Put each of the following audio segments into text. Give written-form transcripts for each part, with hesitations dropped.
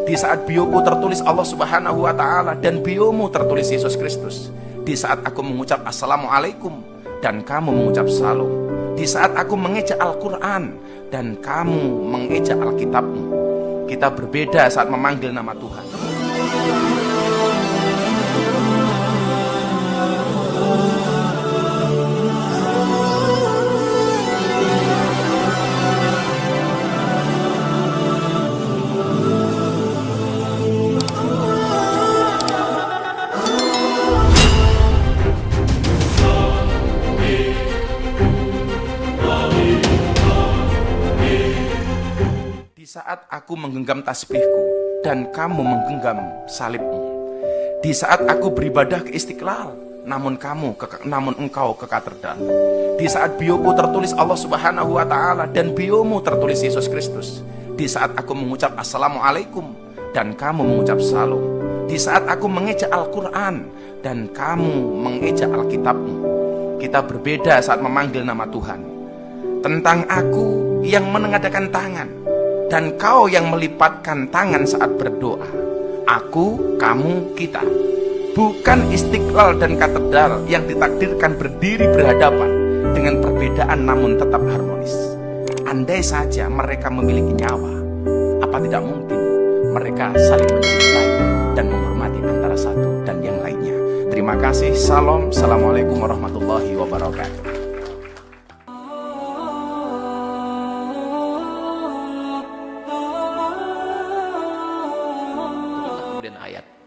Di saat bioku tertulis Allah Subhanahu wa Ta'ala dan biomu tertulis Yesus Kristus. Di saat aku mengucap Assalamualaikum dan kamu mengucap Salam. Di saat aku mengeja Al-Quran dan kamu mengeja Alkitabmu. Kita berbeda saat memanggil nama Tuhan. Di saat aku menggenggam tasbihku dan kamu menggenggam salibmu. Di saat aku beribadah ke Istiqlal, namun engkau ke katedral. Di saat bioku tertulis Allah Subhanahu wa Ta'ala dan biomu tertulis Yesus Kristus. Di saat aku mengucap Assalamualaikum dan kamu mengucap Salam. Di saat aku mengeja Al-Quran dan kamu mengeja Alkitabmu. Kita berbeda saat memanggil nama Tuhan. Tentang aku yang menengadakan tangan dan kau yang melipatkan tangan saat berdoa. Aku, kamu, kita. Bukan Istiqlal dan katedral yang ditakdirkan berdiri berhadapan dengan perbedaan namun tetap harmonis. Andai saja mereka memiliki nyawa, apa tidak mungkin mereka saling mencintai dan menghormati antara satu dan yang lainnya. Terima kasih. Salam. Assalamualaikum warahmatullahi wabarakatuh.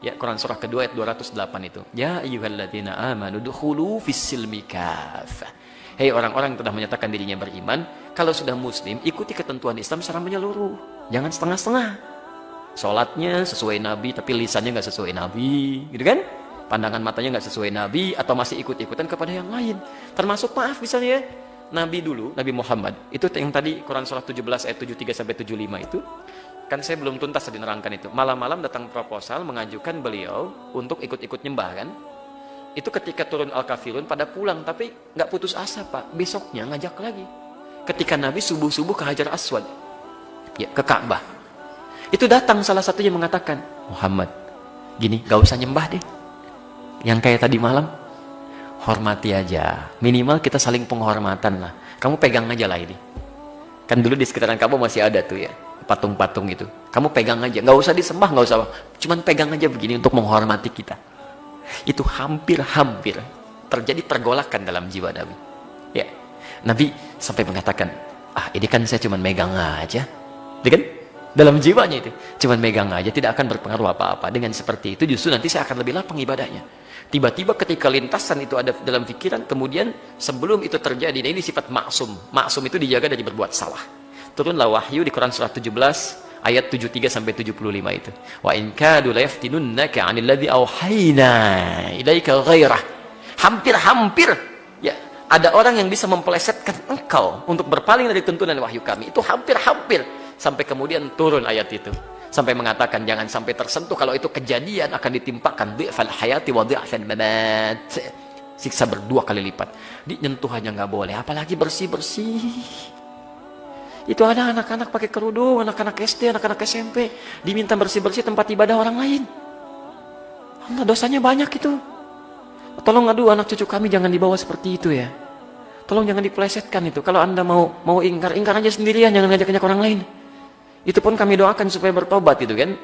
Ya, Quran surah kedua ayat 208 itu. Ya ayyuhalladzina amanu dukhulu fis-silmi kafah. Hei orang-orang yang telah menyatakan dirinya beriman, kalau sudah muslim, ikuti ketentuan Islam secara menyeluruh. Jangan setengah-setengah. Salatnya sesuai Nabi, tapi lisannya nggak sesuai Nabi, gitu kan? Pandangan matanya nggak sesuai Nabi, atau masih ikut-ikutan kepada yang lain. Termasuk maaf misalnya, Nabi dulu, Nabi Muhammad, itu yang tadi Quran surah 17 ayat 73-75 itu, kan saya belum tuntas tadi nerangkan itu. Malam-malam datang proposal mengajukan beliau untuk ikut-ikut nyembah kan. Itu ketika turun Al-Kafirun pada pulang, tapi nggak putus asa Pak. Besoknya ngajak lagi. Ketika Nabi subuh-subuh ke Hajar Aswad, ya ke Ka'bah. Itu datang salah satunya mengatakan, Muhammad, gini, gak usah nyembah deh. Yang kayak tadi malam, hormati aja. Minimal kita saling penghormatan lah. Kamu pegang aja lah ini. Kan dulu di sekitaran Ka'bah masih ada tuh ya, patung-patung itu. Kamu pegang aja, nggak usah disembah, nggak usah, cuman pegang aja begini untuk menghormati kita. Itu hampir-hampir terjadi pergolakan dalam jiwa Nabi. Ya, Nabi sampai mengatakan, ini kan saya cuman megang aja, ya kan? Dalam jiwanya itu, cuman megang aja, tidak akan berpengaruh apa-apa. Dengan seperti itu justru nanti saya akan lebih lapang ibadahnya. Tiba-tiba ketika lintasan itu ada dalam pikiran, kemudian sebelum itu terjadi, nah ini sifat maksum. Maksum itu dijaga dari berbuat salah. Turunlah wahyu di Quran surah 17 ayat 73-75 itu. Wa in kadu la yaftinunnaka 'anil ladzi auhayna ilaika ghairah. Hampir-hampir ya ada orang yang bisa mempelesetkan engkau untuk berpaling dari tuntunan wahyu kami. Itu hampir-hampir sampai kemudian turun ayat itu. Sampai mengatakan jangan sampai tersentuh, kalau itu kejadian akan ditimpakan dhi'fal hayati wa dhi'fal mamat. Siksa berdua kali lipat. Nyentuhannya nggak boleh, apalagi bersih-bersih. Itu ada anak-anak pakai kerudung, anak-anak SD, anak-anak SMP, diminta bersih-bersih tempat ibadah orang lain. Allah, dosanya banyak itu. Tolong anak cucu kami jangan dibawa seperti itu ya. Tolong jangan dipelesetkan itu. Kalau Anda mau ingkar aja sendirian, jangan ngajak-ngajak orang lain. Itu pun kami doakan supaya bertobat itu kan.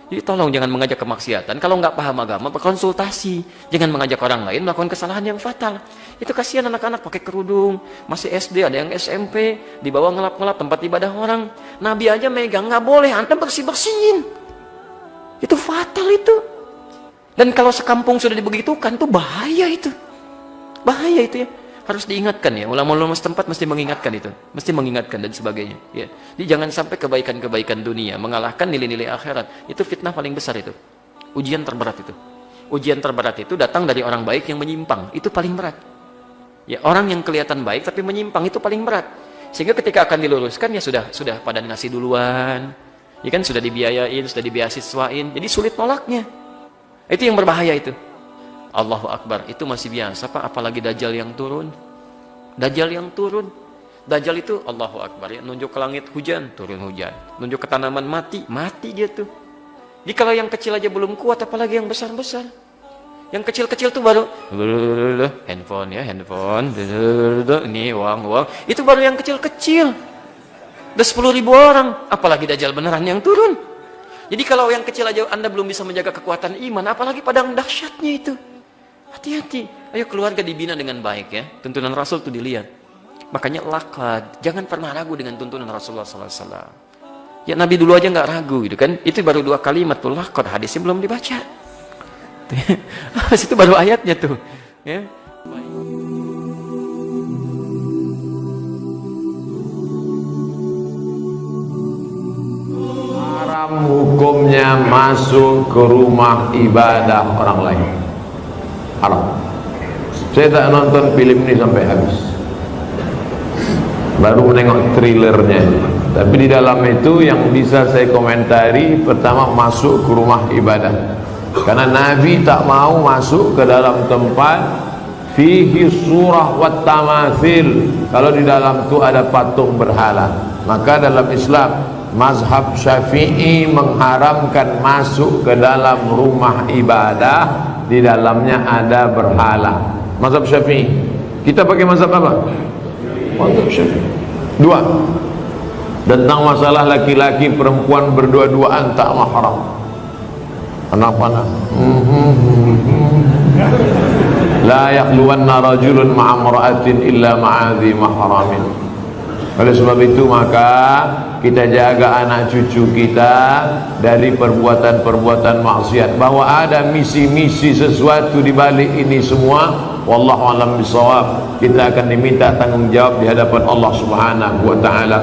Jadi tolong jangan mengajak kemaksiatan. Kalau nggak paham agama, berkonsultasi. Jangan mengajak orang lain melakukan kesalahan yang fatal. Itu kasihan anak-anak pakai kerudung, masih SD, ada yang SMP, dibawa ngelap-ngelap tempat ibadah orang. Nabi aja megang, nggak boleh, Anda bersih-bersihin. Itu fatal itu. Dan kalau sekampung sudah dibegitukan, itu bahaya itu. Bahaya itu ya. Harus diingatkan ya, ulama-ulama setempat mesti mengingatkan itu, mesti mengingatkan dan sebagainya ya. Jadi jangan sampai kebaikan-kebaikan dunia mengalahkan nilai-nilai akhirat. Itu fitnah paling besar itu, ujian terberat itu. Ujian terberat itu datang dari orang baik yang menyimpang, itu paling berat ya. Orang yang kelihatan baik tapi menyimpang itu paling berat, sehingga ketika akan diluruskan ya sudah pada ngasih duluan ya kan, sudah dibiayain, sudah dibeasiswain, jadi sulit nolaknya. Itu yang berbahaya itu. Allahu Akbar, itu masih biasa Pak, apalagi Dajjal yang turun. Dajjal yang turun. Dajjal itu Allahu Akbar ya, nunjuk ke langit hujan, turun hujan. Nunjuk ke tanaman mati, mati dia tuh. Jadi kalau yang kecil aja belum kuat, apalagi yang besar-besar. Yang kecil-kecil tuh baru handphone ya, handphone. Ini uang. Itu baru yang kecil-kecil. Udah 10.000 orang, apalagi dajjal beneran yang turun. Jadi kalau yang kecil aja Anda belum bisa menjaga kekuatan iman, apalagi padang dahsyatnya itu. Hati-hati. Ayo keluarga dibina dengan baik ya. Tuntunan Rasul tuh dilihat. Makanya lakad, jangan pernah ragu dengan tuntunan Rasulullah SAW. Ya Nabi dulu aja nggak ragu gitu kan. Itu baru 2 kalimat tuh lakad, hadisnya belum dibaca. Itu baru ayatnya tuh. Ya. Haram hukumnya masuk ke rumah ibadah orang lain. Haram. Saya tak nonton film ini sampai habis. Baru menengok trailernya. Tapi di dalam itu yang bisa saya komentari, pertama masuk ke rumah ibadah. Karena Nabi tak mau masuk ke dalam tempat fihi surah wat tamathil. Kalau di dalam itu ada patung berhala. Maka dalam Islam mazhab Syafi'i mengharamkan masuk ke dalam rumah ibadah di dalamnya ada berhala. Mazhab Syafi'i. Kita pakai mazhab apa? Mazhab Syafi'i. 2. Tentang masalah laki-laki perempuan berdua-duaan tak mahram. Kenapa? La yakhluwanna rajulun ma'a imra'atin illa ma'adhi mahramin. Oleh sebab itu maka kita jaga anak cucu kita dari perbuatan-perbuatan maksiat. Bahwa ada misi-misi sesuatu di balik ini semua, wallahu a'lam bishawab. Kita akan diminta tanggung jawab di hadapan Allah Subhanahu wa taala.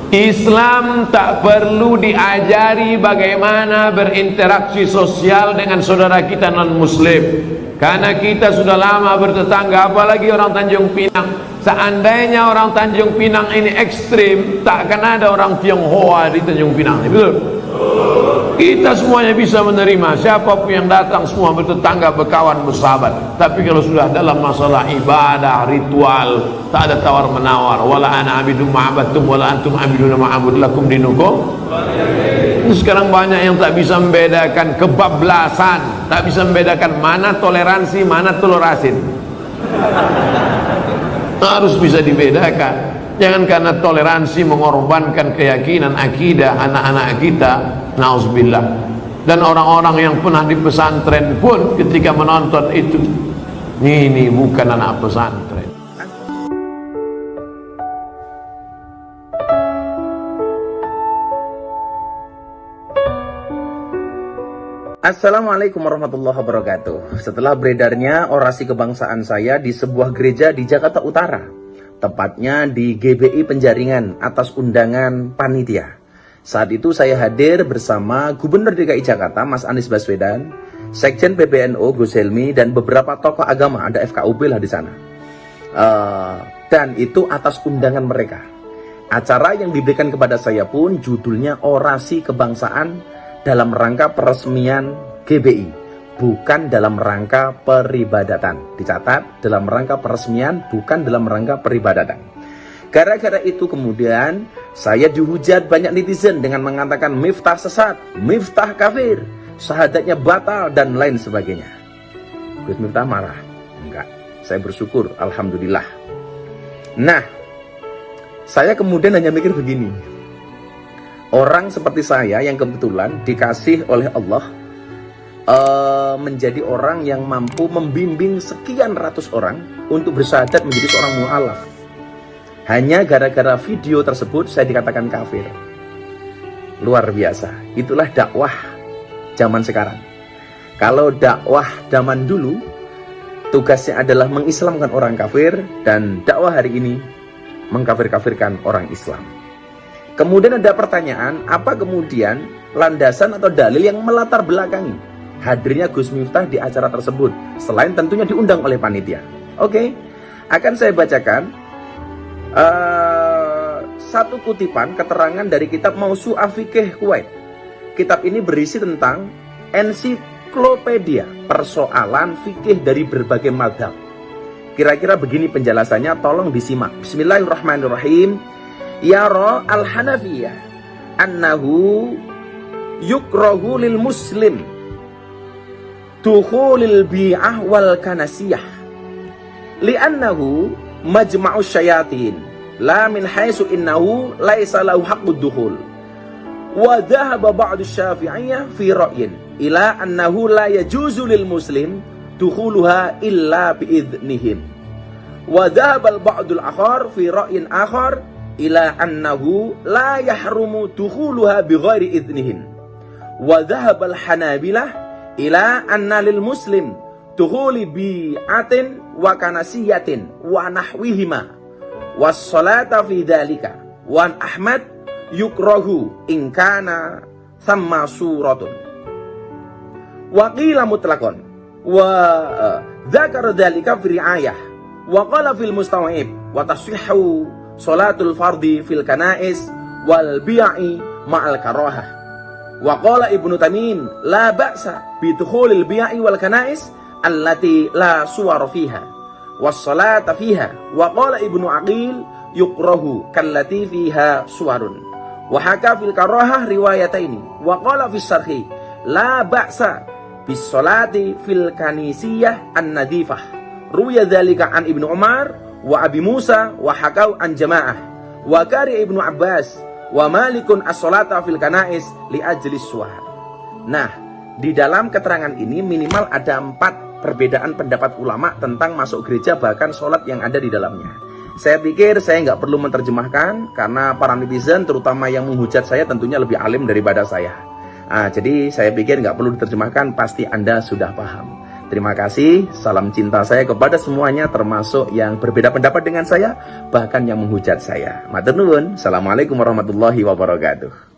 Islam tak perlu diajari bagaimana berinteraksi sosial dengan saudara kita non muslim, karena kita sudah lama bertetangga, apalagi orang Tanjung Pinang. Seandainya orang Tanjung Pinang ini ekstrim, tak akan ada orang Tionghoa di Tanjung Pinang, betul? Kita semuanya bisa menerima, siapapun yang datang semua bertetangga, berkawan, bersahabat. Tapi kalau sudah dalam masalah ibadah, ritual, tak ada tawar menawar. Wala ana abidum ma'abattum wala antum abiduna ma'abud lakum dinukum. Sekarang banyak yang tak bisa membedakan kebablasan, tak bisa membedakan mana toleransi, mana tolerasin. Harus bisa dibedakan. Jangan karena toleransi mengorbankan keyakinan akidah anak-anak kita. Nauzubillah. Dan orang-orang yang pernah di pesantren pun ketika menonton itu, ini bukan anak pesantren. Assalamualaikum warahmatullahi wabarakatuh. Setelah beredarnya orasi kebangsaan saya di sebuah gereja di Jakarta Utara, tepatnya di GBI Penjaringan atas undangan panitia. Saat itu saya hadir bersama Gubernur DKI Jakarta Mas Anies Baswedan, Sekjen PBNU Gus Helmi, dan beberapa tokoh agama, ada FKUB lah di sana. Dan itu atas undangan mereka. Acara yang diberikan kepada saya pun judulnya Orasi Kebangsaan dalam rangka peresmian GBI, bukan dalam rangka peribadatan. Dicatat, dalam rangka peresmian, bukan dalam rangka peribadatan. Gara-gara itu kemudian saya dihujat banyak netizen dengan mengatakan Miftah sesat, Miftah kafir, syahadatnya batal, dan lain sebagainya. Gus Miftah marah? Enggak, saya bersyukur, alhamdulillah. Nah, saya kemudian hanya mikir begini, orang seperti saya yang kebetulan dikasih oleh Allah menjadi orang yang mampu membimbing sekian ratus orang untuk bersyahadat menjadi seorang mu'alaf. Hanya gara-gara video tersebut saya dikatakan kafir. Luar biasa. Itulah dakwah zaman sekarang. Kalau dakwah zaman dulu tugasnya adalah mengislamkan orang kafir, dan dakwah hari ini mengkafir-kafirkan orang Islam. Kemudian ada pertanyaan, apa kemudian landasan atau dalil yang melatar belakangi hadirnya Gus Miftah di acara tersebut, selain tentunya diundang oleh panitia? Oke, akan saya bacakan satu kutipan keterangan dari kitab Mausu'ah Fikih Kuwait. Kitab ini berisi tentang ensiklopedia persoalan fikih dari berbagai mazhab. Kira-kira begini penjelasannya, tolong disimak. Bismillahirrahmanirrahim. Yara al-Hanafiyah annahu yukrahu lil muslim dukhulil bi'ah wal kanasiyah li'annahu majma'u syayatin la min haitsu innahu laisa lahu haqqud dukhul. Wa dhahaba ba'du syafi'iyah fi ra'yin ila annahu la yajuzu lil muslim dukhuluha illa biidznihim. Wa dhahaba al-ba'dul akhar fi ra'yin akhar ila annahu la yahrumu dukhuluha bighairi idznihim. Wa dhahaba al-hanabilah ila anna lil muslim dukhuli bi'atin wa kanasiyatin wa nahwihima was salata fi dzalika. Wa Ahmad yukrahu in kana thamma suratun wa qila mutlaqan wa dzakara dzalika fi ri'ayah wa qala fil mustaw'ib wa tasihhu salatul fardhi fil kanais wal bi'i ma'al karahah. Wa qala Ibnu Tamim la ba'sa bi dukhulil bi'i wal kanais allati la suwar fiha was salata fiha. Wa qala Ibnu Aqil yukrahu kallati fiha suwarun. Wa haka fil karahah riwayataini. Wa qala fis sarhi la ba'sa bis salati fil kanisiyah an-nadifah. Ruya dzalika an Ibnu Umar wa Abi Musa wa hakau an jamaah wa kari Ibnu Abbas wa Malikun as-salata fil kanais li ajlis suhar. Nah, di dalam keterangan ini minimal ada 4 perbedaan pendapat ulama tentang masuk gereja bahkan sholat yang ada di dalamnya. Saya pikir saya nggak perlu menerjemahkan karena para netizen terutama yang menghujat saya tentunya lebih alim daripada saya. Jadi saya pikir nggak perlu diterjemahkan, pasti Anda sudah paham. Terima kasih, salam cinta saya kepada semuanya termasuk yang berbeda pendapat dengan saya bahkan yang menghujat saya. Matur nuwun. Assalamualaikum warahmatullahi wabarakatuh.